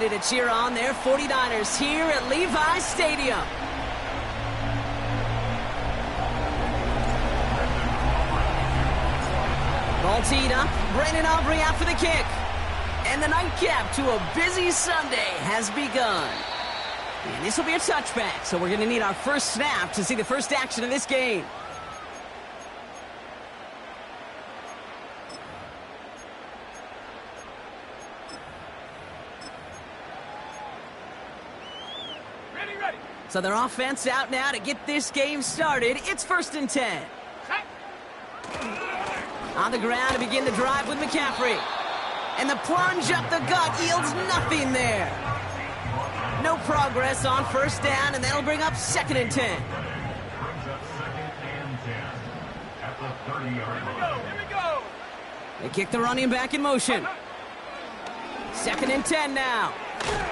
ready to cheer on their 49ers here at Levi's Stadium. Ball teed up, Brandon Aubrey out for the kick. And the nightcap to a busy Sunday has begun. And this will be a touchback, so we're going to need our first snap to see the first action of this game. Ready. So their offense out now to get this game started. It's 1st and 10. On the ground to begin the drive with McCaffrey. And the plunge up the gut yields nothing there. No progress on 1st down, and that'll bring up 2nd and 10. Brings up 2nd and 10 at the 30-yard line. Here we go. They kick the running back in motion. 2nd and 10 now.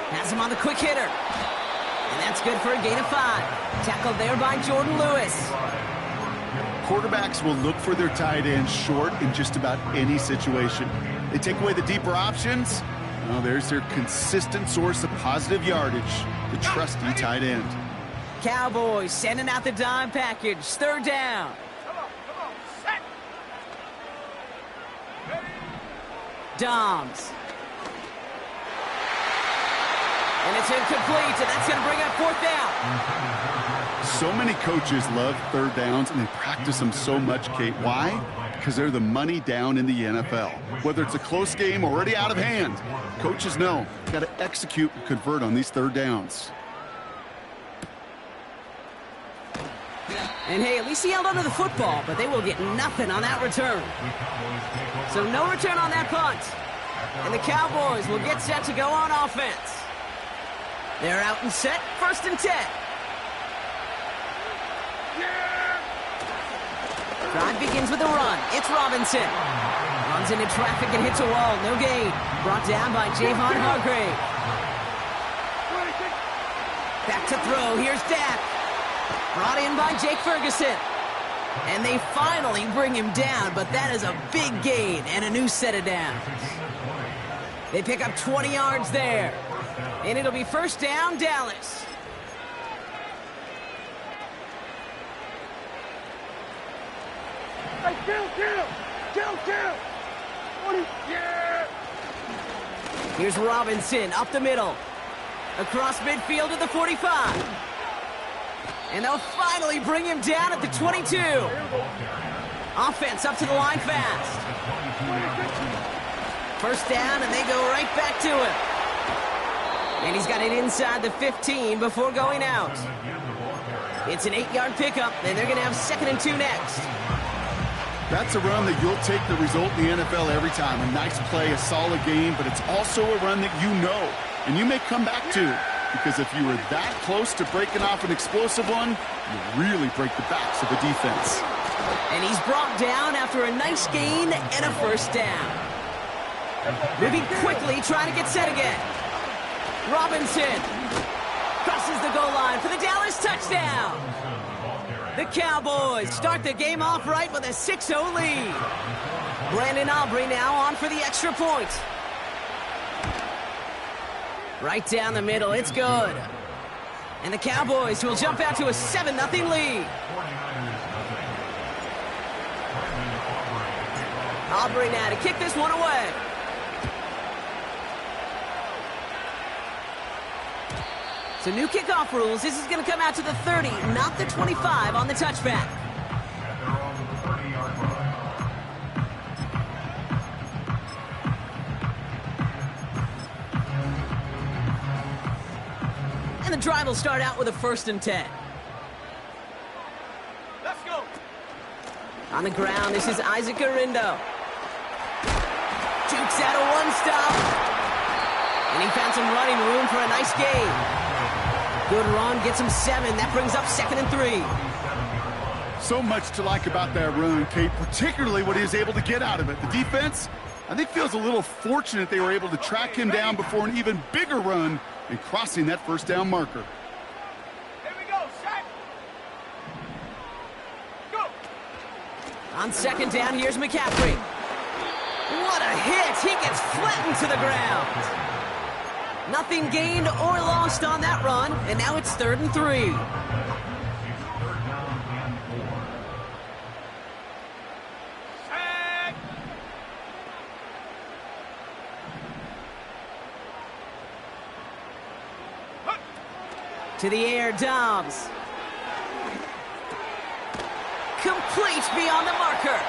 Has him on the quick hitter. And that's good for a gain of 5. Tackled there by Jordan Lewis. Quarterbacks will look for their tight end short in just about any situation. They take away the deeper options. Well, there's their consistent source of positive yardage, the trusty tight end. Cowboys sending out the dime package. 3rd down. Come on. Set. Doms. And it's incomplete, and that's going to bring up 4th down. So many coaches love 3rd downs, and they practice them so much, Kate. Why? Because they're the money down in the NFL. Whether it's a close game or already out of hand, coaches know you've got to execute and convert on these 3rd downs. And hey, at least he held onto the football, but they will get nothing on that return. So no return on that punt. And the Cowboys will get set to go on offense. They're out and set, 1st and 10. Drive begins with a run. It's Robinson. Runs into traffic and hits a wall. No gain. Brought down by Javon Hargrave. Back to throw. Here's Dak. Brought in by Jake Ferguson. And they finally bring him down, but that is a big gain and a new set of downs. They pick up 20 yards there. And it'll be 1st down, Dallas. Hey, kill. Yeah. Here's Robinson up the middle. Across midfield to the 45. And they'll finally bring him down at the 22. Offense up to the line fast. 1st down, and they go right back to him. And he's got it inside the 15 before going out. It's an 8-yard pickup, and they're going to have 2nd and 2 next. That's a run that you'll take the result in the NFL every time. A nice play, a solid game, but it's also a run that you know, and you may come back to. Because if you were that close to breaking off an explosive one, you really break the backs of the defense. And he's brought down after a nice gain and a 1st down. Moving quickly, trying to get set again. Robinson crosses the goal line for the Dallas touchdown. The Cowboys start the game off right with a 6-0 lead. Brandon Aubrey now on for the extra point. Right down the middle, it's good. And the Cowboys will jump out to a 7-0 lead. Aubrey now to kick this one away. So new kickoff rules. This is going to come out to the 30, not the 25 on the touchback. And the drive will start out with a 1st and 10. Let's go. On the ground, this is Isaac Arindo. Jukes out a one-stop. And he found some running room for a nice gain. Good run, gets him 7. That brings up 2nd and 3. So much to like about that run, Kate, particularly what he was able to get out of it. The defense, I think, feels a little fortunate they were able to track him down before an even bigger run and crossing that 1st down marker. Here we go, set. Go. On 2nd down, here's McCaffrey. What a hit! He gets flattened to the ground. Nothing gained or lost on that run, and now it's 3rd and 3. It's 3rd down and 4. To the air, Dobbs. Complete beyond the marker.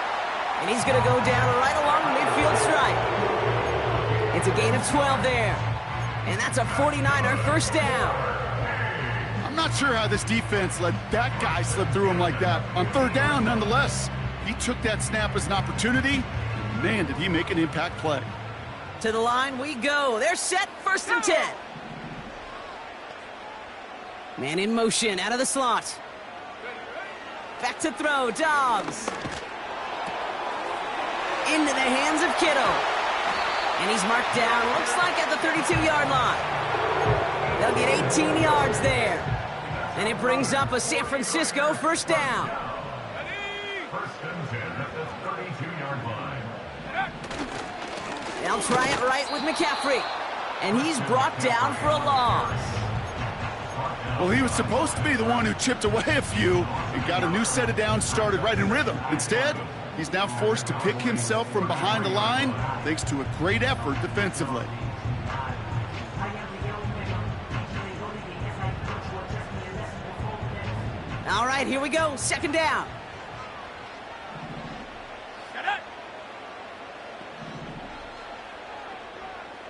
And he's going to go down right along the midfield stripe. It's a gain of 12 there. And that's a 49er first down. I'm not sure how this defense let that guy slip through him like that. On 3rd down, nonetheless, he took that snap as an opportunity. And man, did he make an impact play. To the line we go. They're set, 1st and 10. Man in motion, out of the slot. Back to throw, Dobbs. Into the hands of Kittle. And he's marked down, looks like at the 32-yard line. They'll get 18 yards there. And it brings up a San Francisco first down. 1st and 10 at the 32-yard line. They'll try it right with McCaffrey. And he's brought down for a loss. Well, he was supposed to be the one who chipped away a few and got a new set of downs started right in rhythm. Instead, he's now forced to pick himself from behind the line thanks to a great effort defensively. All right, here we go. 2nd down.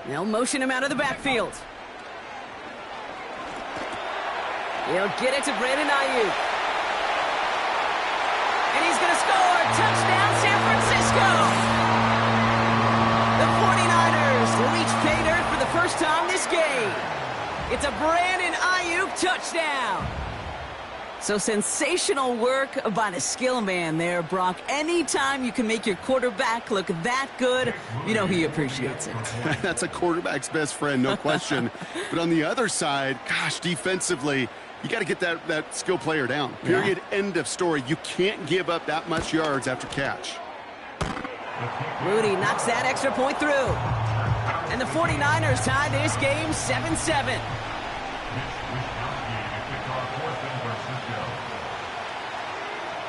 They'll motion him out of the backfield. He'll get it to Brandon Ayuk. And he's going to score. Touchdown, San Francisco. The 49ers reach pay dirt for the first time this game. It's a Brandon Ayuk touchdown. So sensational work by the skill man there, Brock. Anytime you can make your quarterback look that good, you know he appreciates it. That's a quarterback's best friend, no question. But on the other side, gosh, defensively, you got to get that skill player down. Period. Yeah. End of story. You can't give up that much yards after catch. Rudy knocks that extra point through. And the 49ers tie this game 7-7.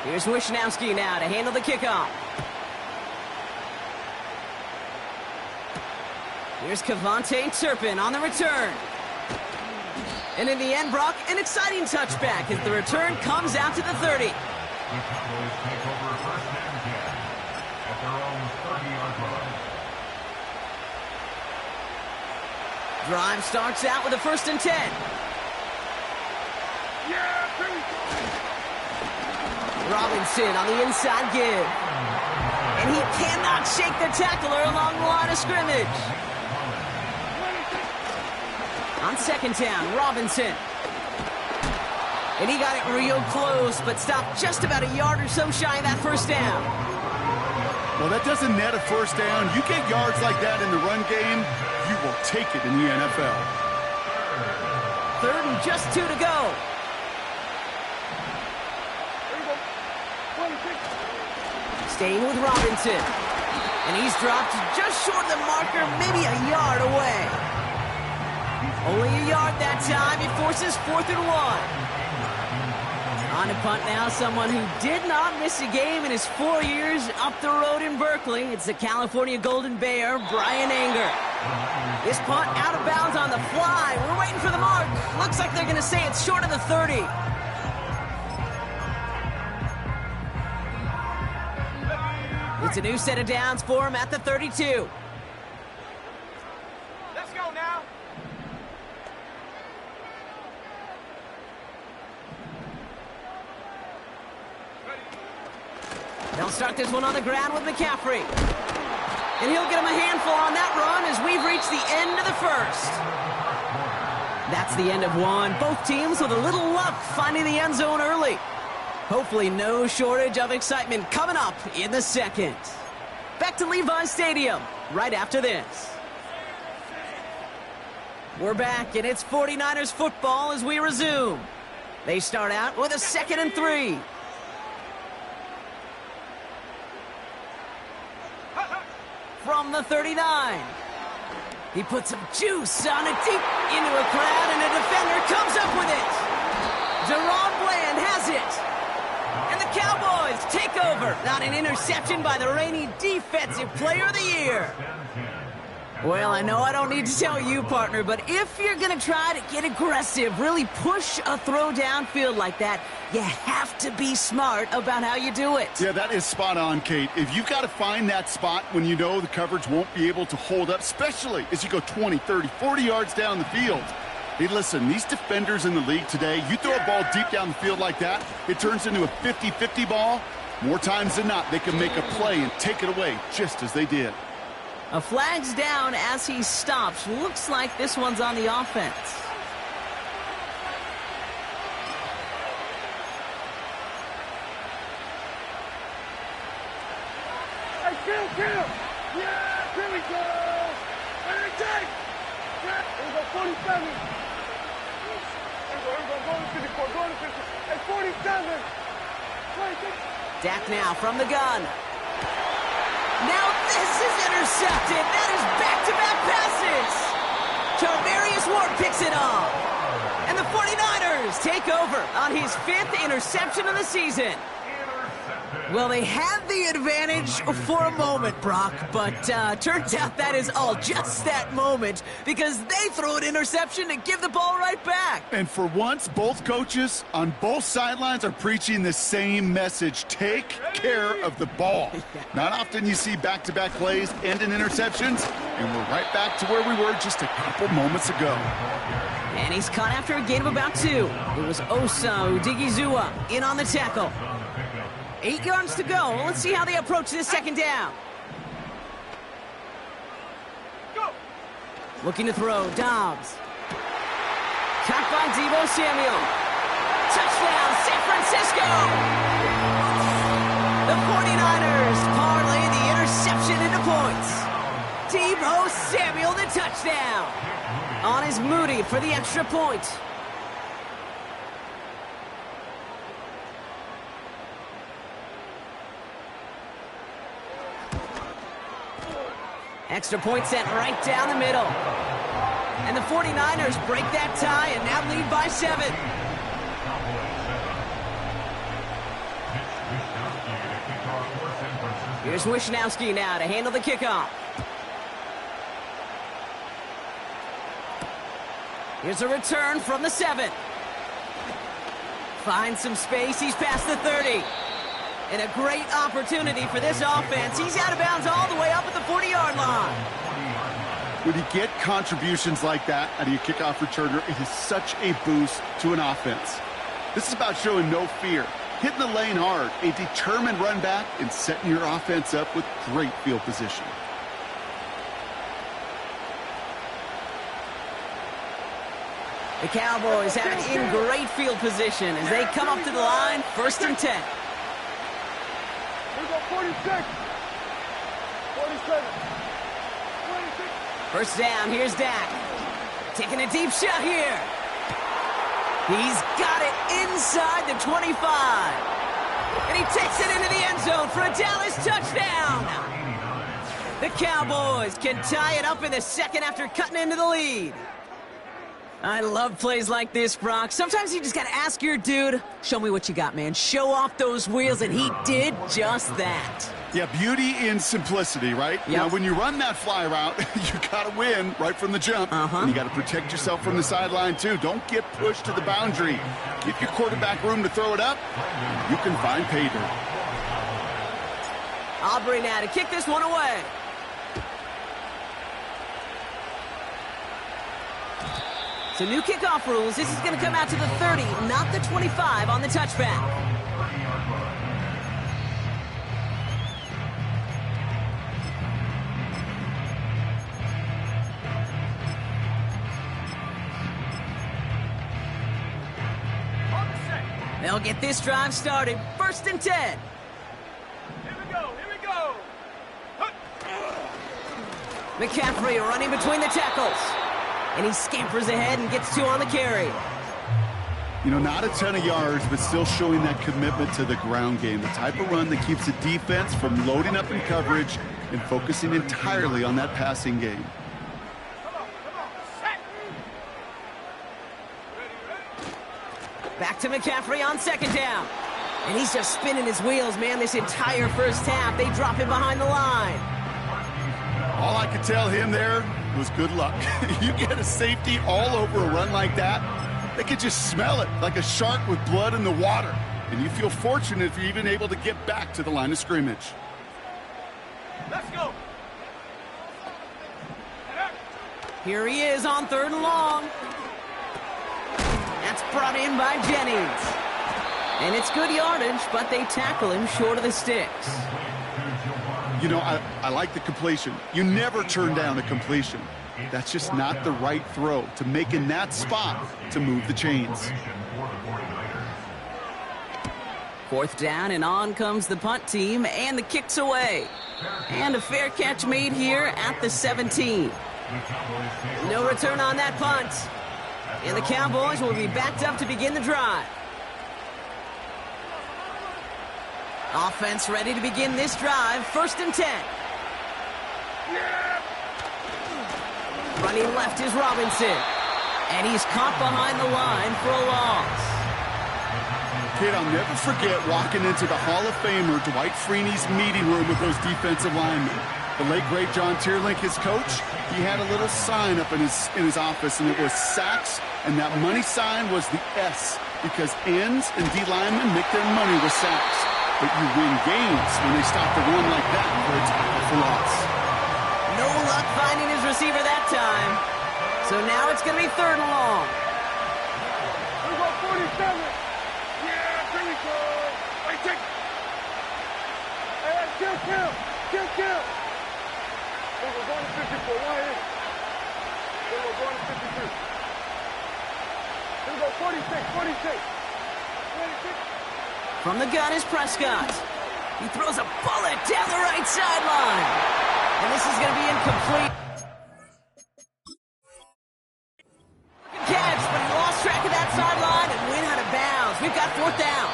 Here's Wishnowski now to handle the kickoff. Here's Kevontae Turpin on the return. And in the end, Brock, an exciting touchback as the return comes out to the 30. The Cowboys take over 1st and 10 at their own 30-yard line. Drive starts out with a 1st and 10. Robinson on the inside give. And he cannot shake the tackler along the line of scrimmage. On 2nd down, Robinson. And he got it real close, but stopped just about a yard or so shy of that 1st down. Well, that doesn't net a 1st down. You get yards like that in the run game, you will take it in the NFL. 3rd and just 2 to go. Staying with Robinson. And he's dropped just short of the marker, maybe a yard away. Only a yard that time. It forces 4th and 1. On to punt now, someone who did not miss a game in his 4 years up the road in Berkeley. It's the California Golden Bear, Brian Anger. This punt out of bounds on the fly. We're waiting for the mark. Looks like they're going to say it's short of the 30. It's a new set of downs for him at the 32. Let's go now. They'll start this one on the ground with McCaffrey. And he'll get him a handful on that run as we've reached the end of the 1st. That's the end of one. Both teams with a little luck finding the end zone early. Hopefully no shortage of excitement coming up in the 2nd. Back to Levi's Stadium right after this. We're back, and it's 49ers football as we resume. They start out with a 2nd and 3. From the 39. He puts some juice on it deep into a crowd, and a defender comes up with it. Deron Bland has it. And the Cowboys take over. Not an interception by the reigning Defensive Player of the Year. Well, I know I don't need to tell you, partner, but if you're going to try to get aggressive, really push a throw downfield like that, you have to be smart about how you do it. Yeah, that is spot on, Kate. If you've got to find that spot when you know the coverage won't be able to hold up, especially as you go 20, 30, 40 yards down the field. Hey, listen, these defenders in the league today, you throw a ball deep down the field like that, it turns into a 50-50 ball. More times than not, they can make a play and take it away just as they did. A flag's down as he stops. Looks like this one's on the offense. Hey, kill! Yeah, here we go! Hey, take! Yeah, here we go, 47. Here we go, going to 54, going to 50. Hey, 47! 26. Dak now from the gun. Now this is intercepted. That is back-to-back passes. Charvarius Ward picks it off. And the 49ers take over on his 5th interception of the season. Well, they had the advantage for a moment, Brock, but turns out that is all just that moment because they throw an interception to give the ball right back. And for once, both coaches on both sidelines are preaching the same message. Take care of the ball. Not often you see back-to-back plays end in interceptions, and we're right back to where we were just a couple moments ago. And he's caught after a gain of about 2. It was Osa Odigizua in on the tackle. 8 yards to go. Let's see how they approach this second down. Go! Looking to throw. Dobbs. Caught by Deebo Samuel. Touchdown, San Francisco! The 49ers parlay the interception into points. Deebo Samuel, the touchdown. On is Moody for the extra point. Extra point sent right down the middle. And the 49ers break that tie and now lead by 7. Here's Wishnowski now to handle the kickoff. Here's a return from the 7. Finds some space. He's past the 30. And a great opportunity for this offense. He's out of bounds all the way up at the 40-yard line. When you get contributions like that out of your kickoff returner, it is such a boost to an offense. This is about showing no fear, hitting the lane hard, a determined run back, and setting your offense up with great field position. The Cowboys have it in great field position as they come up to the line, 1st and 10. We go 46. 47. 26. First down, here's Dak. Taking a deep shot here. He's got it inside the 25. And he takes it into the end zone for a Dallas touchdown. The Cowboys can tie it up in the second after cutting into the lead. I love plays like this, Brock. Sometimes you just got to ask your dude, show me what you got, man. Show off those wheels, and he did just that. Yeah, beauty in simplicity, right? Yep. Now, when you run that fly route, you got to win right from the jump. And you got to protect yourself from the sideline, too. Don't get pushed to the boundary. Give your quarterback room to throw it up. You can find pay dirt. Aubrey now to kick this one away. So new kickoff rules. This is going to come out to the 30, not the 25 on the touchback. They'll get this drive started. 1st and 10. Here we go. McCaffrey running between the tackles. And he scampers ahead and gets 2 on the carry. You know, not a ton of yards, but still showing that commitment to the ground game. The type of run that keeps the defense from loading up in coverage and focusing entirely on that passing game. Back to McCaffrey on second down. And he's just spinning his wheels, man, this entire first half. They drop him behind the line. All I could tell him there was good luck. You get a safety all over a run like that, they could just smell it like a shark with blood in the water. And you feel fortunate if you're even able to get back to the line of scrimmage. Let's go. Here he is on third and long. That's brought in by Jennings. And it's good yardage, but they tackle him short of the sticks. You know, I like the completion. You never turn down a completion. That's just not the right throw to make in that spot to move the chains. Fourth down, and on comes the punt team, and the kick's away. And a fair catch made here at the 17. No return on that punt. And the Cowboys will be backed up to begin the drive. Offense ready to begin this drive. First and 10. Running left is Robinson. And he's caught behind the line for a loss. Kid, I'll never forget walking into the Hall of Famer Dwight Freeney's meeting room with those defensive linemen. The late, great John Tierlink, his coach, he had a little sign up in his office, and it was sacks, and that money sign was the S, because ends and D linemen make their money with sacks. But you win games when they stop the run like that for a tackle for loss. No luck finding his receiver that time. So now it's going to be third and long. We got 47. Yeah, here we go. Hey, take. Hey, kill. Hey, we're going to 54. Why is? Hey, we're going to 52. Here we go, 46. From the gun is Prescott. He throws a bullet down the right sideline. And this is going to be incomplete. Catch, but he lost track of that sideline and went out of bounds. We've got fourth down.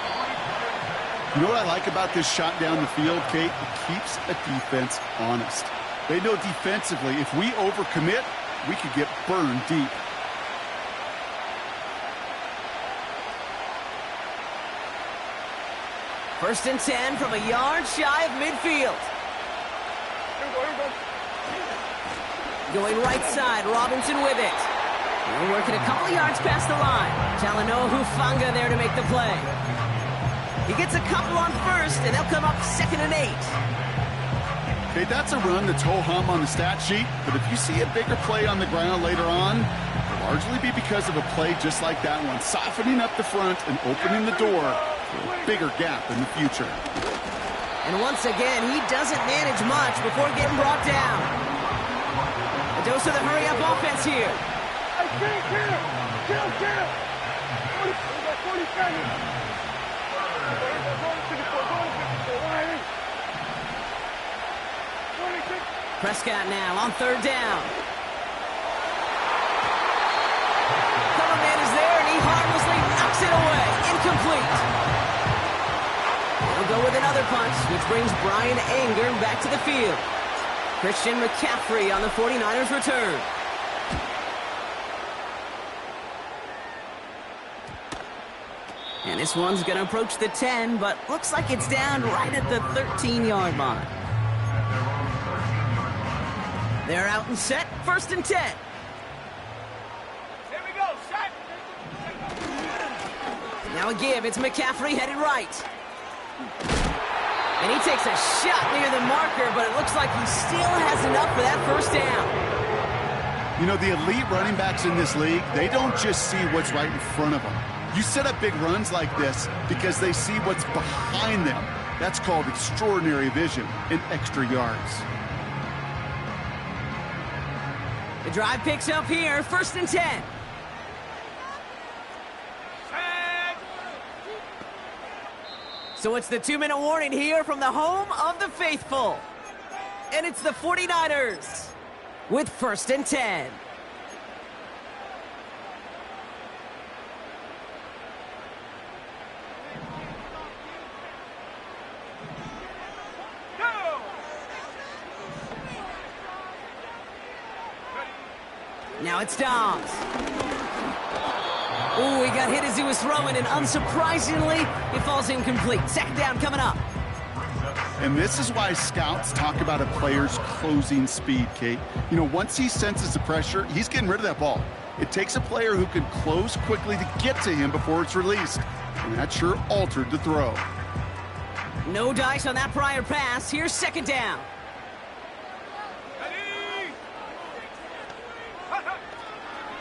You know what I like about this shot down the field, Kate? It keeps a defense honest. They know defensively, if we overcommit, we could get burned deep. First and 10 from a yard shy of midfield. Here we go. Going right side, Robinson with it. They're working a couple yards past the line. Talanoa Hufanga there to make the play. He gets a couple on first, and they'll come up 2nd and 8. Okay, that's a run that's ho-hum on the stat sheet, but if you see a bigger play on the ground later on, it'll largely be because of a play just like that one, softening up the front and opening the door for a bigger gap in the future. And once again, he doesn't manage much before getting brought down. A dose of the hurry-up offense here. Hey, kill. 40, we got 47. Prescott now on third down. Cover man is there, and he harmlessly knocks it away. Incomplete. They'll go with another punch, which brings Brian Anger back to the field. Christian McCaffrey on the 49ers return. And this one's going to approach the 10, but looks like it's down right at the 13-yard line. They're out and set, first and 10. Here we go, set. Now a give, it's McCaffrey headed right. And he takes a shot near the marker, but it looks like he still has enough for that first down. You know, the elite running backs in this league, they don't just see what's right in front of them. You set up big runs like this because they see what's behind them. That's called extraordinary vision and extra yards. The drive picks up here, first and 10. So it's the 2-minute warning here from the home of the faithful. And it's the 49ers with first and 10. Now it's Dobbs. Ooh, he got hit as he was throwing, and unsurprisingly, it falls incomplete. Second down coming up. And this is why scouts talk about a player's closing speed, Kate. You know, once he senses the pressure, he's getting rid of that ball. It takes a player who can close quickly to get to him before it's released. And that sure altered the throw. No dice on that prior pass. Here's second down.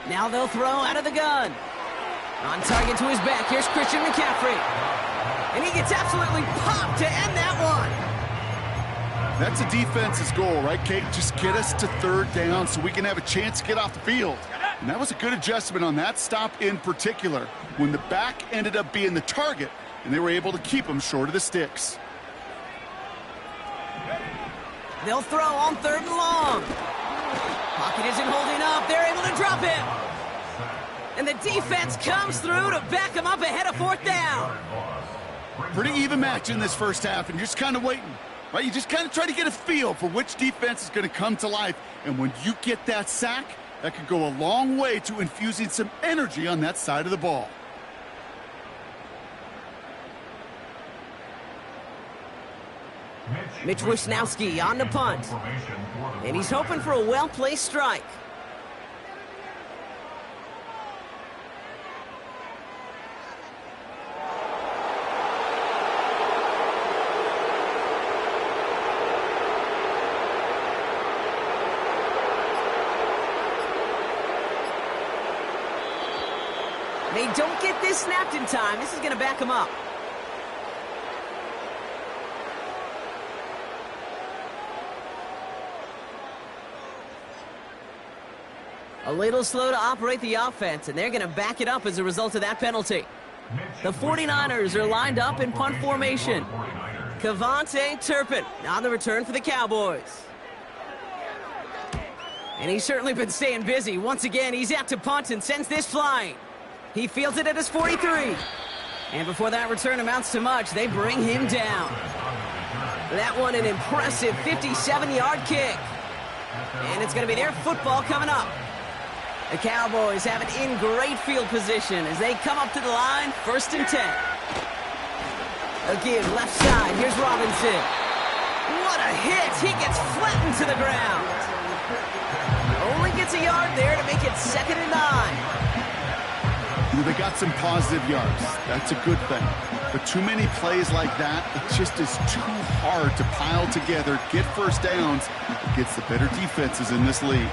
Now they'll throw out of the gun. On target to his back. Here's Christian McCaffrey. And he gets absolutely popped to end that one. That's a defense's goal, right, Kate? Just get us to third down so we can have a chance to get off the field. And that was a good adjustment on that stop in particular, when the back ended up being the target, and they were able to keep him short of the sticks. They'll throw on third and long. Pocket isn't holding up. They're able to drop him. And the defense comes through to back him up ahead of fourth down. Pretty even match in this first half, and you're just kind of waiting. Right, you just kind of try to get a feel for which defense is going to come to life. And when you get that sack, that could go a long way to infusing some energy on that side of the ball. Mitch Wisnowski on the punt. And he's hoping for a well-placed strike. They don't get this snapped in time. This is going to back them up. A little slow to operate the offense, and they're going to back it up as a result of that penalty. The 49ers are lined up in punt formation. Kavontae Turpin on the return for the Cowboys. And he's certainly been staying busy. Once again, he's out to punt and sends this flying. He fields it at his 43. And before that return amounts to much, they bring him down. That one an impressive 57-yard kick. And it's going to be their football coming up. The Cowboys have it in great field position as they come up to the line, 1st and 10. Again, left side, here's Robinson. What a hit! He gets flattened to the ground. Only gets a yard there to make it 2nd and 9. They got some positive yards. That's a good thing. But too many plays like that, it just is too hard to pile together, get first downs against the better defenses in this league.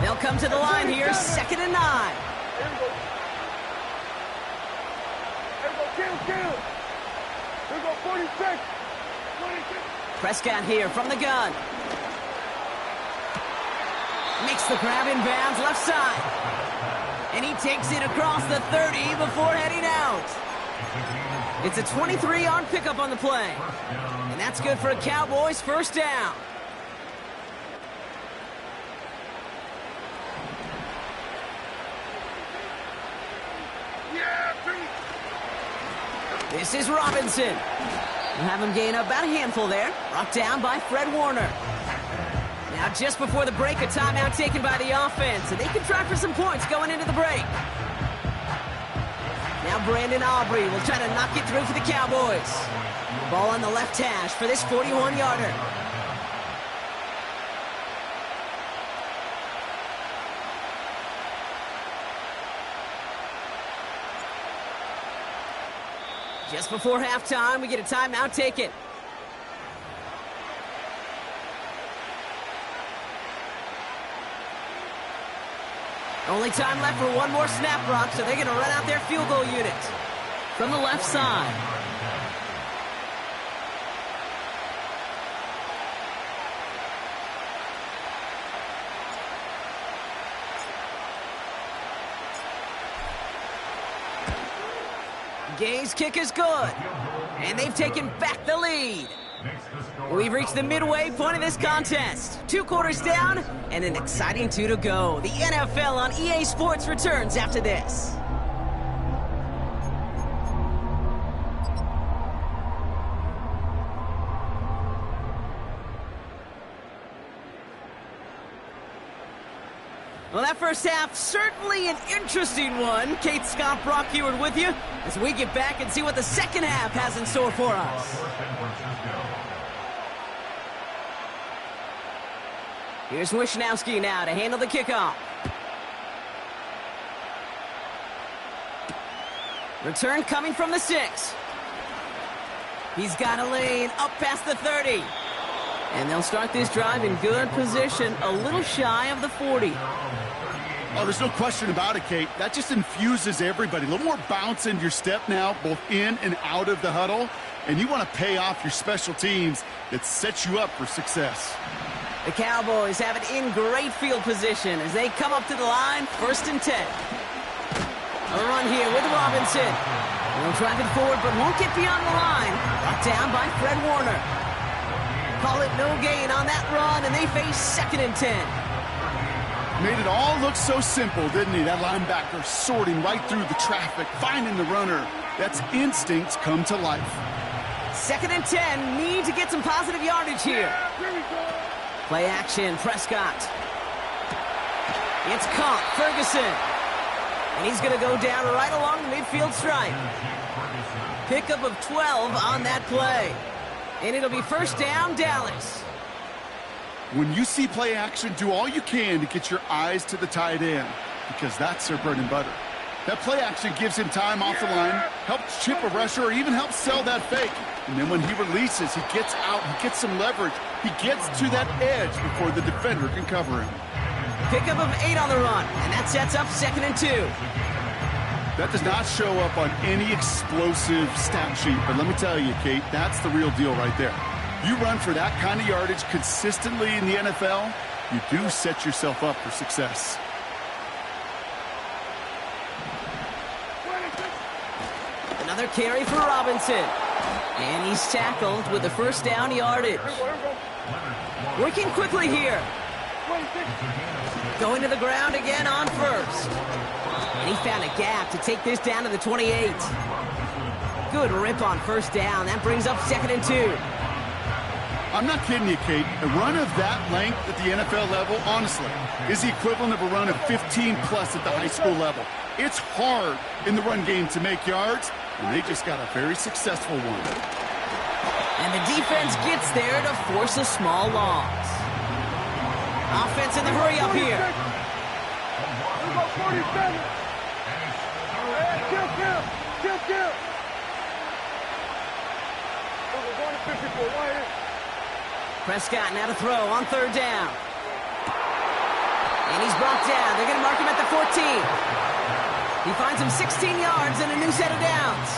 They'll come to the line here, 2nd and 9. Here go 46. Prescott here from the gun. Makes the grab in bounds, left side. And he takes it across the 30 before heading out. It's a 23-yard pickup on the play. And that's good for a Cowboys 1st down. This is Robinson. We'll have him gain about a handful there. Brought down by Fred Warner. Now just before the break, a timeout taken by the offense, and they can try for some points going into the break. Now Brandon Aubrey will try to knock it through for the Cowboys. Ball on the left hash for this 41-yarder. Just before halftime, we get a timeout taken. Only time left for one more snap, Brock, so they're going to run out their field goal unit. From the left side. Gay's kick is good. And they've taken back the lead. We've reached the midway point of this contest. 2 quarters down and an exciting 2 to go. The NFL on EA Sports returns after this. Well, that first half, certainly an interesting one. Kate Scott, Brock Heward with you as we get back and see what the second half has in store for us. Here's Wisnowski now to handle the kickoff. Return coming from the 6. He's got a lane up past the 30. And they'll start this drive in good position, a little shy of the 40. Oh, there's no question about it, Kate. That just infuses everybody. A little more bounce in your step now, both in and out of the huddle. And you want to pay off your special teams that sets you up for success. The Cowboys have it in great field position as they come up to the line, 1st and 10. A run here with Robinson. They'll drive it forward, but won't get beyond the line. Brought down by Fred Warner. Call it no gain on that run, and they face 2nd and 10. Made it all look so simple, didn't he? That linebacker sorting right through the traffic, finding the runner. That's instincts come to life. 2nd and 10, need to get some positive yardage here. Play action, Prescott. It's caught, Ferguson. And he's going to go down right along the midfield stripe. Pickup of 12 on that play. And it'll be 1st down, Dallas. When you see play action, do all you can to get your eyes to the tight end, because that's their bread and butter. That play action gives him time off the line, helps chip a rusher, or even helps sell that fake. And then when he releases, he gets out, he gets some leverage. He gets to that edge before the defender can cover him. Pickup of 8 on the run, and that sets up 2nd and 2. That does not show up on any explosive stat sheet, but let me tell you, Kate, that's the real deal right there. You run for that kind of yardage consistently in the NFL, you do set yourself up for success. Another carry for Robinson. And he's tackled with the 1st down yardage. Working quickly here. Going to the ground again on 1st. And he found a gap to take this down to the 28. Good rip on 1st down. That brings up 2nd and 2. I'm not kidding you, Kate. A run of that length at the NFL level, honestly, is the equivalent of a run of 15-plus at the high school level. It's hard in the run game to make yards, and they just got a very successful one. And the defense gets there to force a small loss. Offense in the hurry up here. Prescott now to throw on 3rd down. And he's brought down. They're going to mark him at the 14. He finds him 16 yards and a new set of downs.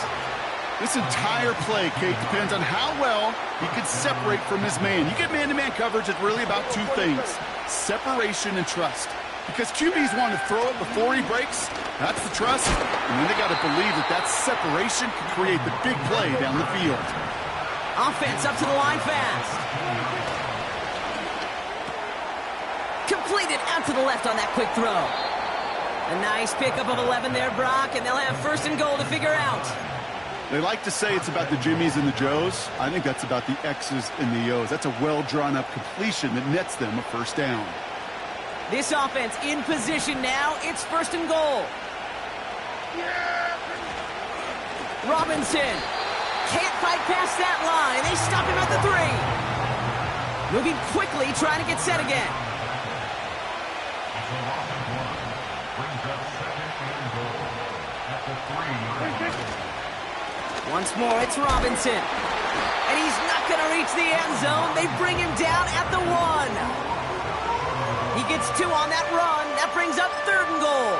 This entire play, Kate, depends on how well he can separate from his man. You get man-to-man coverage, it's really about 2 things, separation and trust. Because QBs want to throw it before he breaks, that's the trust, and then they got to believe that that separation can create the big play down the field. Offense up to the line fast. Completed out to the left on that quick throw. A nice pickup of 11 there, Brock, and they'll have 1st and goal to figure out. They like to say it's about the Jimmies and the Joes. I think that's about the X's and the O's. That's a well-drawn-up completion that nets them a 1st down. This offense in position now. It's 1st and goal. Robinson can't fight past that line. They stop him at the 3. Moving quickly, trying to get set again. Once more, it's Robinson. And he's not going to reach the end zone. They bring him down at the 1. He gets 2 on that run. That brings up 3rd and goal.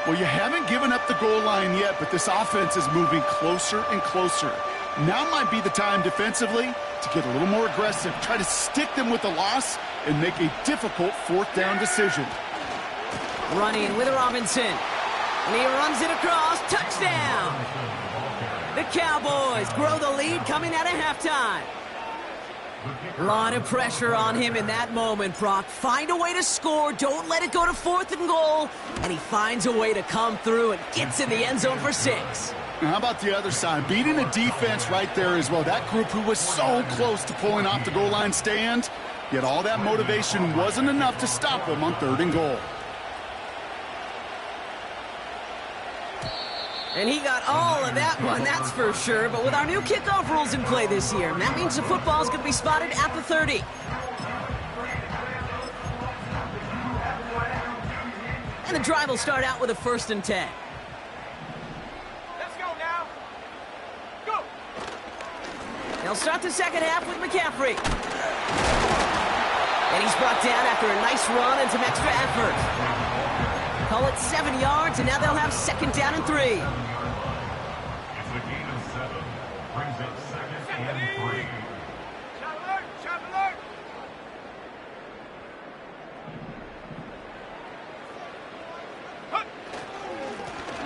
Well, you haven't given up the goal line yet, but this offense is moving closer and closer. Now might be the time defensively to get a little more aggressive, try to stick them with the loss, and make a difficult 4th down decision. Running with Robinson. And he runs it across. Touchdown! The Cowboys grow the lead coming out of halftime. A lot of pressure on him in that moment, Brock. Find a way to score. Don't let it go to 4th and goal. And he finds a way to come through and gets in the end zone for 6. Now, how about the other side? Beating a defense right there as well. That group who was so close to pulling off the goal line stand, Yet all that motivation wasn't enough to stop him on 3rd and goal. And he got all of that one, that's for sure. But with our new kickoff rules in play this year, that means the football is going to be spotted at the 30. And the drive will start out with a 1st and 10. Let's go now. Go. They'll start the second half with McCaffrey. And he's brought down after a nice run and some extra effort. Call it 7 yards, and now they'll have 2nd down and 3. It's a gain of 7. Brings up 2nd and 3. Shot alert. Shot alert.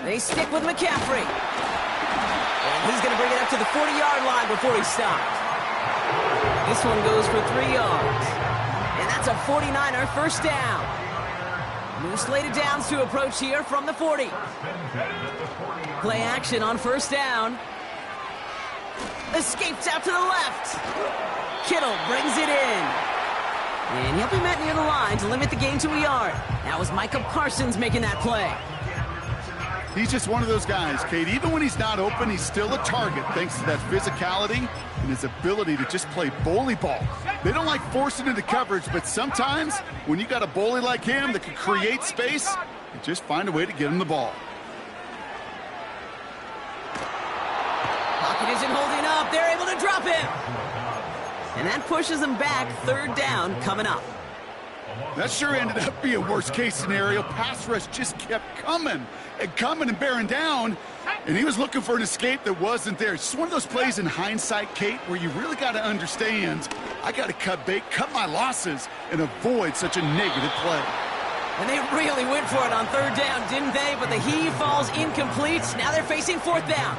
They stick with McCaffrey. And he's going to bring it up to the 40-yard line before he stopped. This one goes for 3 yards. And that's a 49er 1st down. New slated downs to approach here from the 40. Play action on 1st down. Escapes out to the left. Kittle brings it in. And he'll be met near the line to limit the gain to a yard. That was Micah Parsons making that play. He's just one of those guys, Kate. Even when he's not open, he's still a target thanks to that physicality and his ability to just play bully ball. They don't like forcing into coverage, but sometimes when you got a bully like him that can create space, you just find a way to get him the ball. Pocket isn't holding up. They're able to drop him. And that pushes them back. 3rd down coming up. That sure ended up being a worst-case scenario. Pass rush just kept coming and bearing down, and he was looking for an escape that wasn't there. It's just one of those plays in hindsight, Kate, where you really got to understand, I got to cut bait, cut my losses, and avoid such a negative play. And they really went for it on 3rd down, didn't they? But the heave falls incomplete. Now they're facing 4th down.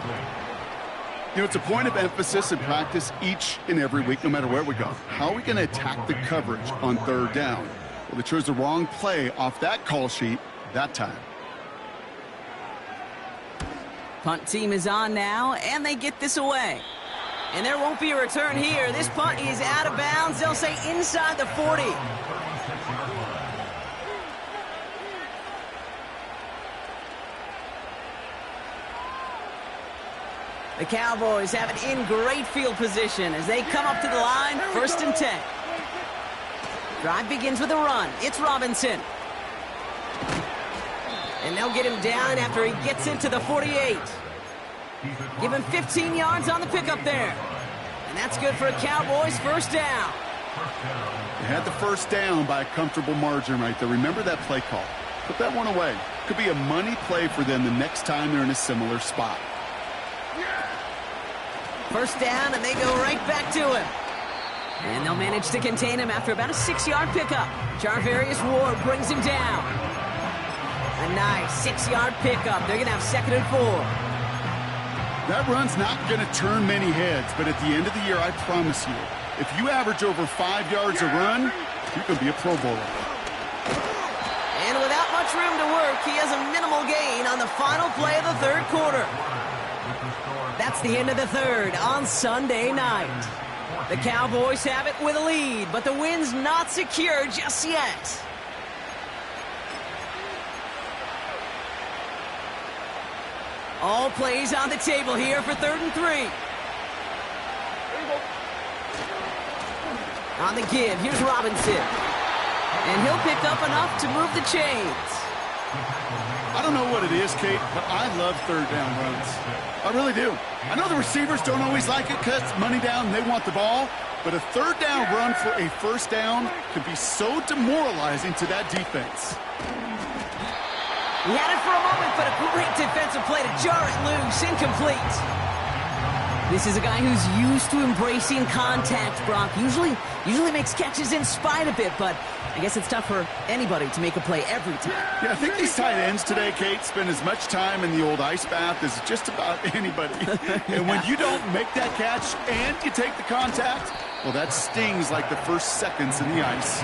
You know, it's a point of emphasis in practice each and every week, no matter where we go. How are we going to attack the coverage on 3rd down? Well, they chose the wrong play off that call sheet that time. Punt team is on now, and they get this away. And there won't be a return here. This punt is out of bounds. They'll say inside the 40. The Cowboys have it in great field position as they come up to the line, 1st and 10. Drive begins with a run. It's Robinson. And they'll get him down after he gets into the 48. Give him 15 yards on the pickup there. And that's good for a Cowboys 1st down. They had the 1st down by a comfortable margin right there. Remember that play call. Put that one away. Could be a money play for them the next time they're in a similar spot. 1st down, and they go right back to him. And they'll manage to contain him after about a 6-yard pickup. Jarvarius Ward brings him down. A nice 6-yard pickup. They're going to have 2nd and 4. That run's not going to turn many heads, but at the end of the year, I promise you, if you average over 5 yards a run, you can be a Pro Bowler. And without much room to work, he has a minimal gain on the final play of the 3rd quarter. That's the end of the 3rd on Sunday night. The Cowboys have it with a lead, but the win's not secure just yet. All plays on the table here for 3rd and 3. On the give, here's Robinson. And he'll pick up enough to move the chains. I don't know what it is, Kate, but I love 3rd down runs. I really do. I know the receivers don't always like it because it's money down and they want the ball, but a 3rd down run for a 1st down can be so demoralizing to that defense. He had it for a moment, but a great defensive play to jar it loose. Incomplete. This is a guy who's used to embracing contact, Brock. Usually makes catches in spite of it, but I guess it's tough for anybody to make a play every time. Yeah, I think these tight ends today, Kate, spend as much time in the old ice bath as just about anybody. And when you don't make that catch and you take the contact, well, that stings like the first seconds in the ice.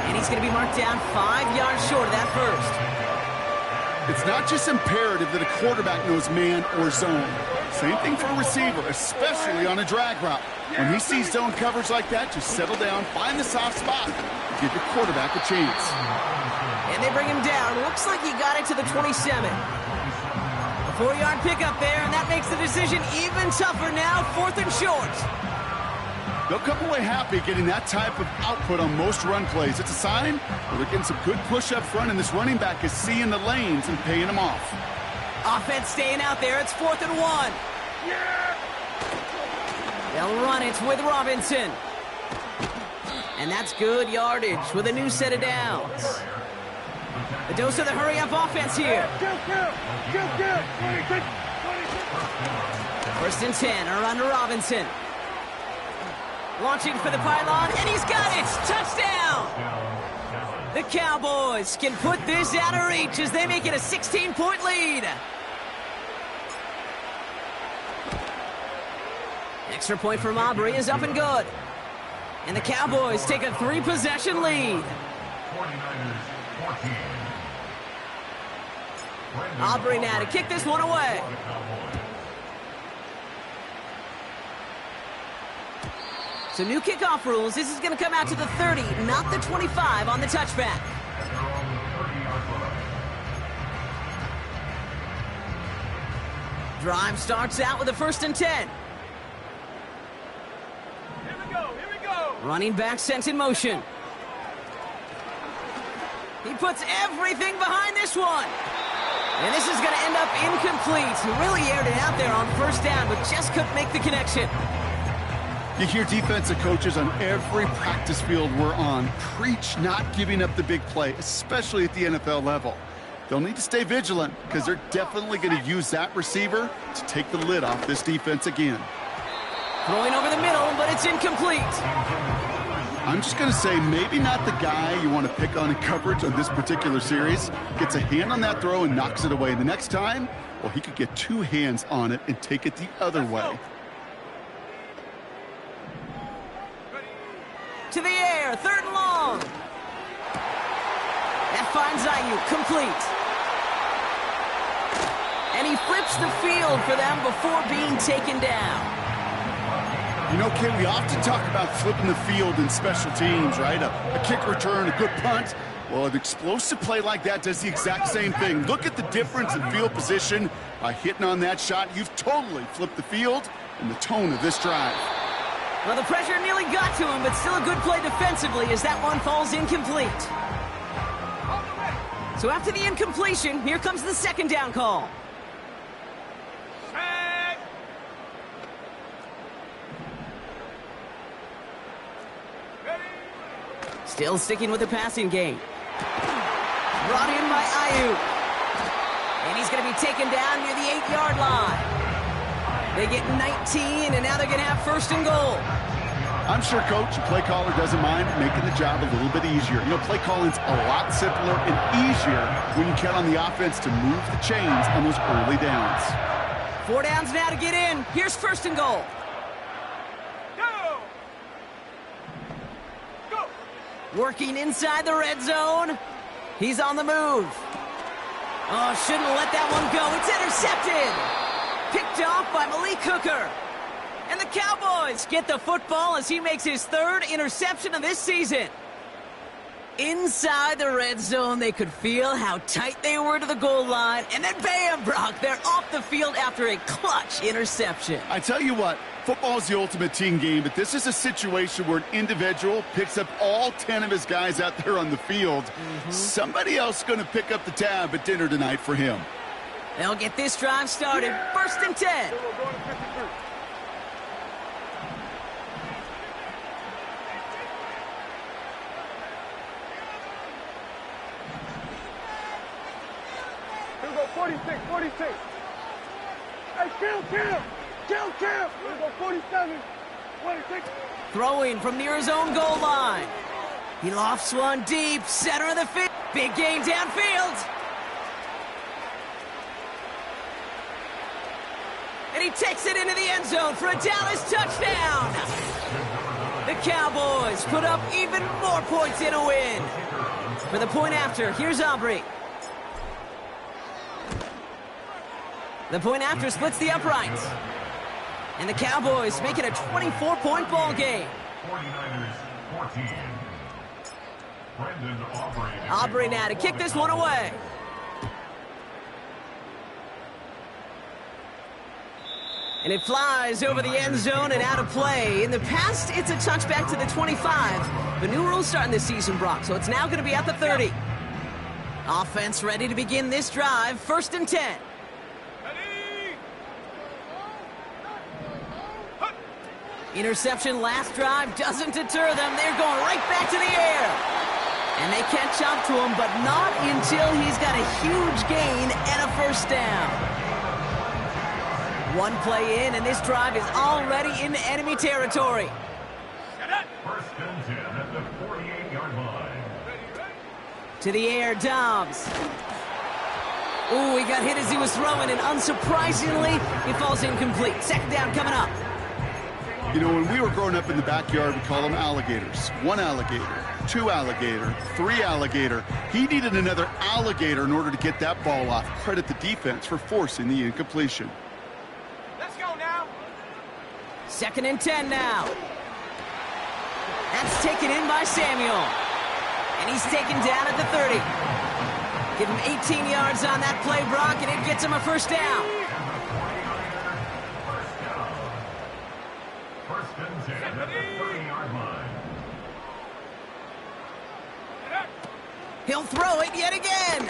And he's going to be marked down 5 yards short of that 1st. It's not just imperative that a quarterback knows man or zone. Same thing for a receiver, especially on a drag route. When he sees zone coverage like that, just settle down, find the soft spot, and give your quarterback a chance. And they bring him down. Looks like he got it to the 27. A 4-yard pickup there, and that makes the decision even tougher now. 4th and short. They'll come away happy getting that type of output on most run plays. It's a sign that they're getting some good push up front, and this running back is seeing the lanes and paying them off. Offense staying out there. It's 4th and 1. Yeah! They'll run it with Robinson. And that's good yardage with a new set of downs. A dose of the hurry-up offense here. Kill! 26! 1st and 10 are under Robinson. Launching for the pylon, and he's got it! Touchdown! The Cowboys can put this out of reach as they make it a 16-point lead. Extra point from Aubrey is up and good. And the Cowboys take a 3-possession lead. 49ers 14. Aubrey now to kick this one away. So new kickoff rules. This is going to come out to the 30, not the 25 on the touchback. Drive starts out with a 1st and 10. Here we go! Running back sent in motion. He puts everything behind this one. And this is going to end up incomplete. He really aired it out there on 1st down, but just couldn't make the connection. You hear defensive coaches on every practice field we're on preach not giving up the big play, especially at the NFL level. They'll need to stay vigilant because they're definitely going to use that receiver to take the lid off this defense again. Throwing over the middle, but it's incomplete. I'm just going to say maybe not the guy you want to pick on in coverage on this particular series. Gets a hand on that throw and knocks it away. The next time, well, he could get 2 hands on it and take it the other way. To the air, 3rd and long. That finds Ayuk, complete. And he flips the field for them before being taken down. You know, Kid, we often talk about flipping the field in special teams, right? A kick return, a good punt. Well, an explosive play like that does the exact same thing. Look at the difference in field position. By hitting on that shot, you've totally flipped the field and the tone of this drive. Well, the pressure nearly got to him, but still a good play defensively as that one falls incomplete. So after the incompletion, here comes the 2nd down call. Still sticking with the passing game. Brought in by Ayuk. And he's going to be taken down near the 8-yard line. They get 19, and now they're going to have 1st and goal. I'm sure, Coach, the play caller doesn't mind making the job a little bit easier. You know, play calling's a lot simpler and easier when you count on the offense to move the chains on those early downs. 4 downs now to get in. Here's 1st and goal. Go! Working inside the red zone. He's on the move. Oh, shouldn't have let that one go. It's intercepted. Picked off by Malik Hooker. And the Cowboys get the football as he makes his 3rd interception of this season. Inside the red zone, they could feel how tight they were to the goal line. And then bam, Brock, they're off the field after a clutch interception. I tell you what, football is the ultimate team game, but this is a situation where an individual picks up all 10 of his guys out there on the field. Somebody else is going to pick up the tab at dinner tonight for him. They'll get this drive started. 1st and 10. Here we go, 46. Hey, kill! Here we go, 47. 26. Throwing from near his own goal line. He lofts one deep, center of the field. Big gain downfield. And he takes it into the end zone for a Dallas touchdown. The Cowboys put up even more points in a win. For the point after, here's Aubrey. The point after splits the uprights. And the Cowboys make it a 24-point ball game. 49ers 14. Brendan Aubrey now to kick this one away. And it flies over the end zone and out of play. In the past, it's a touchback to the 25. The new rules starting this season, Brock, so it's now going to be at the 30. Offense ready to begin this drive. 1st and 10. Interception last drive doesn't deter them. They're going right back to the air. And they catch up to him, but not until he's got a huge gain and a 1st down. One play in, and this drive is already into enemy territory. 1st and 10 at the 48-yard line. To the air, Dobbs. Ooh, he got hit as he was throwing, and unsurprisingly, he falls incomplete. 2nd down coming up. You know, when we were growing up in the backyard, we call them alligators. 1 alligator, 2 alligator, 3 alligator. He needed another alligator in order to get that ball off. Credit the defense for forcing the incompletion. 2nd and 10 now. That's taken in by Samuel. And he's taken down at the 30. Give him 18 yards on that play, Brock, and it gets him a 1st down. 1st and 10 at the 30-yard line. He'll throw it yet again.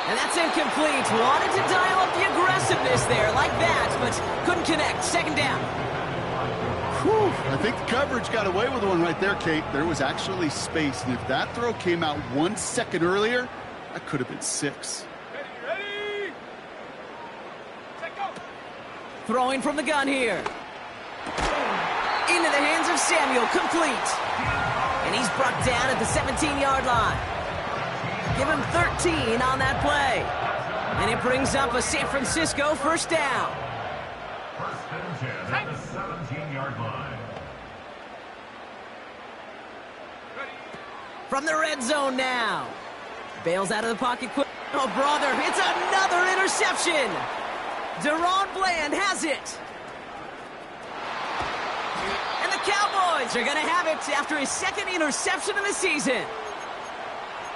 And that's incomplete. Wanted to dial up the aggressiveness there like that, but couldn't connect. 2nd down. Whew, I think the coverage got away with one right there, Kate. There was actually space, and if that throw came out 1 second earlier, that could have been 6. Ready? Set, go. Throwing from the gun here. Into the hands of Samuel, complete. And he's brought down at the 17-yard line. Give him 13 on that play. And it brings up a San Francisco 1st down. 1st and 10 at the 17-yard line. From the red zone now. Bails out of the pocket quick. Oh, brother, it's another interception. Deron Bland has it. And the Cowboys are going to have it after his 2nd interception of the season.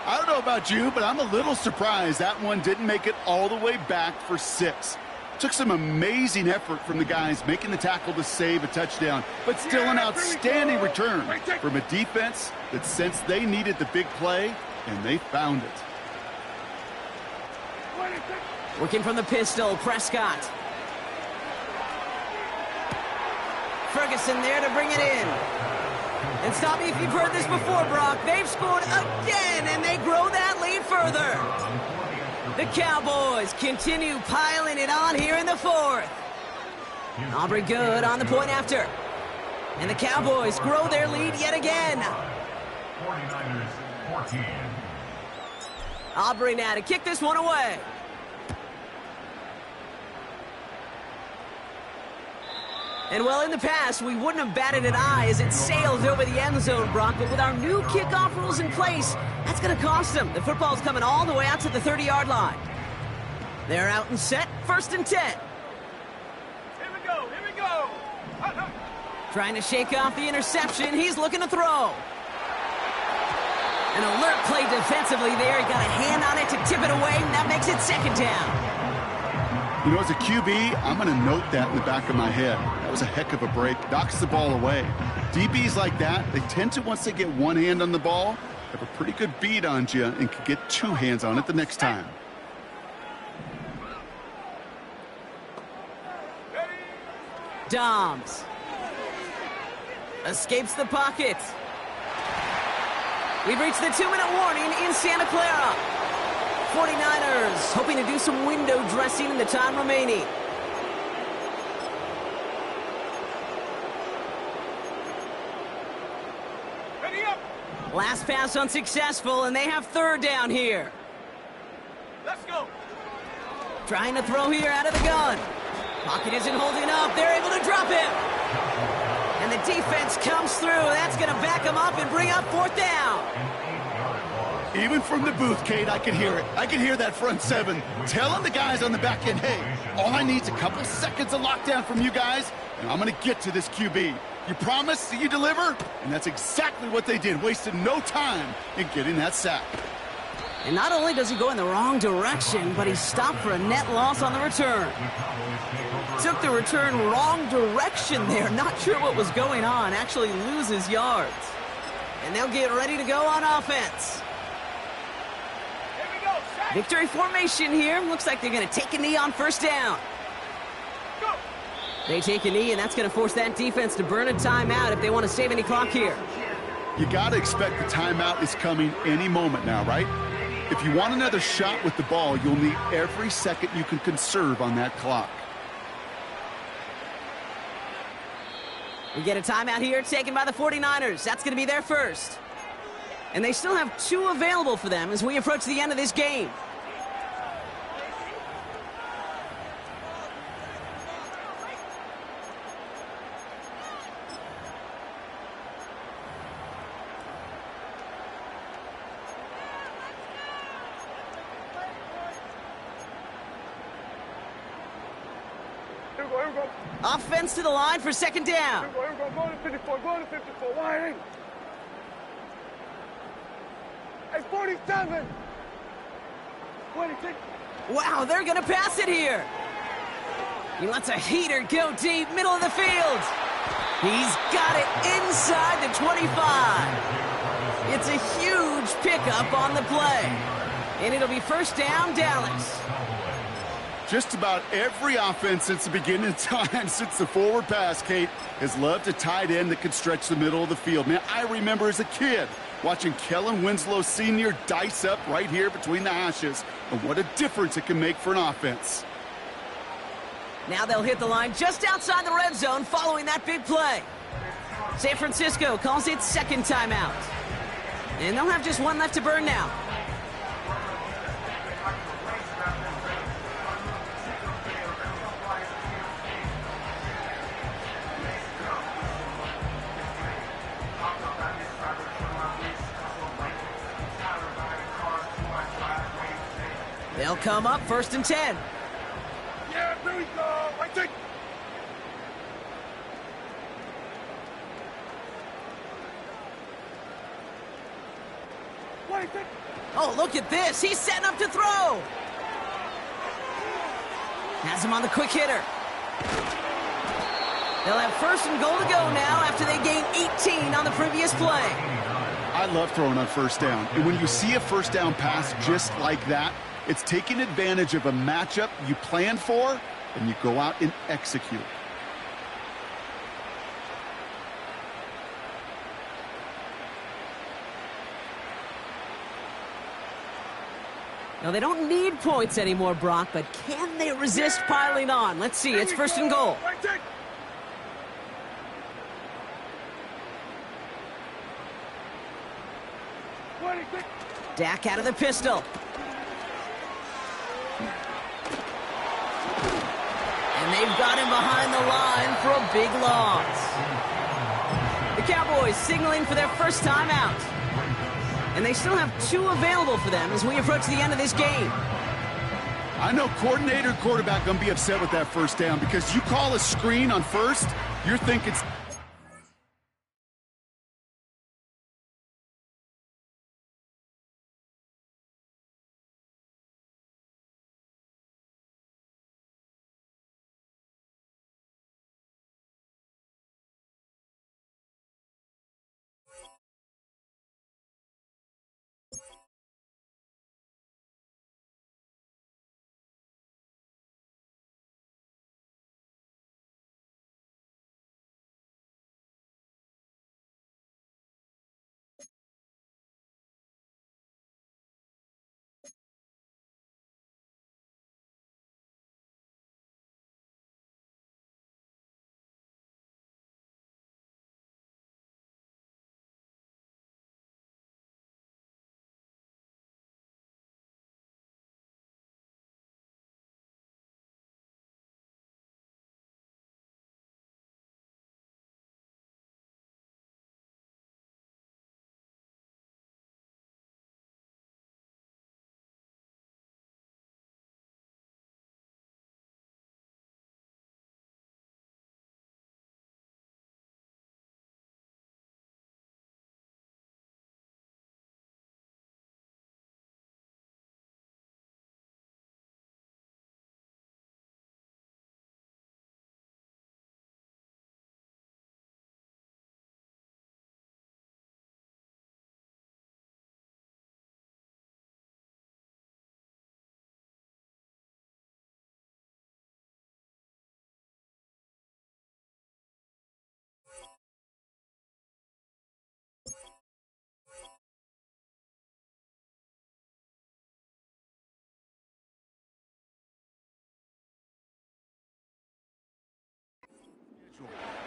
I don't know about you, but I'm a little surprised that one didn't make it all the way back for 6. Took some amazing effort from the guys making the tackle to save a touchdown, but still an outstanding return from a defense that sensed they needed the big play, and they found it. Working from the pistol, Prescott. Ferguson there to bring it in. And stop me if you've heard this before, Brock. They've scored again, and they grow that lead further. The Cowboys continue piling it on here in the 4th. Aubrey good on the point after. And the Cowboys grow their lead yet again. 49ers 14. Aubrey now to kick this one away. And well, in the past, we wouldn't have batted an eye as it sails over the end zone, Brock. But with our new kickoff rules in place, that's going to cost them. The football's coming all the way out to the 30-yard line. They're out and set. 1st and 10. Here we go. Here we go. Trying to shake off the interception. He's looking to throw. An alert play defensively there. He got a hand on it to tip it away, and that makes it 2nd down. You know, as a QB, I'm going to note that in the back of my head. That was a heck of a break. Knocks the ball away. DBs like that, they tend to, once they get one hand on the ball, have a pretty good beat on you and can get 2 hands on it the next time. Dobbs. Escapes the pocket. We've reached the 2-minute warning in Santa Clara. 49ers hoping to do some window dressing in the time remaining. Ready up. Last pass unsuccessful, and they have 3rd down here. Let's go. Trying to throw here out of the gun. Pocket isn't holding up. They're able to drop him. And the defense comes through. That's going to back him up and bring up 4th down. An 8-yard loss. Even from the booth, Kate, I could hear it. I could hear that front seven telling the guys on the back end, hey, all I need is a couple seconds of lockdown from you guys, and I'm going to get to this QB. You promise that you deliver? And that's exactly what they did, wasted no time in getting that sack. And not only does he go in the wrong direction, but he's stopped for a net loss on the return. Took the return wrong direction there. Not sure what was going on. Actually loses yards. And they'll get ready to go on offense. Victory formation here. Looks like they're going to take a knee on first down. They take a knee, and that's going to force that defense to burn a timeout if they want to save any clock here. You got to expect the timeout is coming any moment now, right? If you want another shot with the ball, you'll need every second you can conserve on that clock. We get a timeout here taken by the 49ers. That's going to be their first. And they still have 2 available for them as we approach the end of this game. Here we go. Offense to the line for second down. Here we go. Go to 54. Go to 54. Wide in. Hey, 47. 26. Wow, they're going to pass it here. He lets a heater go deep, middle of the field. He's got it inside the 25. It's a huge pickup on the play. And it'll be first down, Dallas. Just about every offense since the beginning of time, since the forward pass, Kate, has loved a tight end that can stretch the middle of the field. Man, I remember as a kid watching Kellen Winslow Sr. dice up right here between the hashes. And what a difference it can make for an offense. Now they'll hit the line just outside the red zone following that big play. San Francisco calls it second timeout. And they'll have just 1 left to burn now. They'll come up first and 10. Yeah, here we go. Right there. Oh, look at this. He's setting up to throw. Has him on the quick hitter. They'll have first and goal to go now after they gain 18 on the previous play. I love throwing on first down. And when you see a first down pass just like that, it's taking advantage of a matchup you planned for, and you go out and execute. Now, they don't need points anymore, Brock, but can they resist piling on? Let's see. It's first and goal. Dak out of the pistol. And they've got him behind the line for a big loss. The Cowboys signaling for their first time out. And they still have 2 available for them as we approach the end of this game. I know coordinator, quarterback going to be upset with that first down because you call a screen on first, you're thinking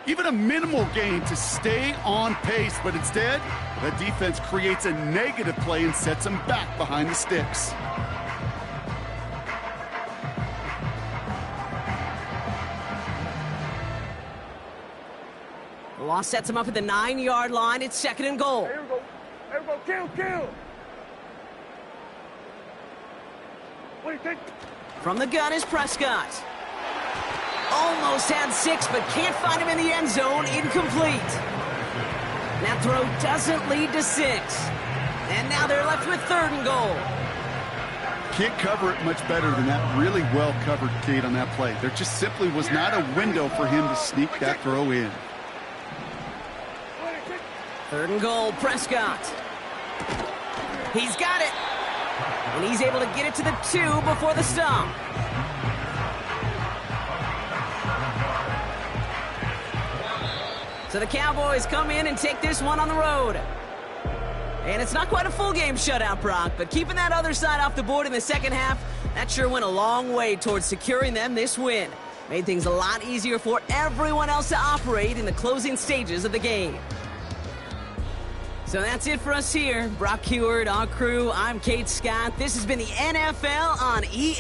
even a minimal gain to stay on pace. But instead, the defense creates a negative play and sets them back behind the sticks. The loss sets him up at the 9-yard line. It's 2nd and goal. Here we go. Here we go. Kill. Wait, take. From the gun is Prescott. Almost had 6, but can't find him in the end zone. Incomplete. That throw doesn't lead to 6. And now they're left with 3rd and goal. Can't cover it much better than that. Really well covered, Kate, on that play. There just simply was not a window for him to sneak that throw in. 3rd and goal, Prescott. He's got it. And he's able to get it to the 2 before the stop. So the Cowboys come in and take this one on the road. And it's not quite a full game shutout, Brock, but keeping that other side off the board in the second half, that sure went a long way towards securing them this win. Made things a lot easier for everyone else to operate in the closing stages of the game. So that's it for us here. Brock Heward, our crew, I'm Kate Scott. This has been the NFL on EA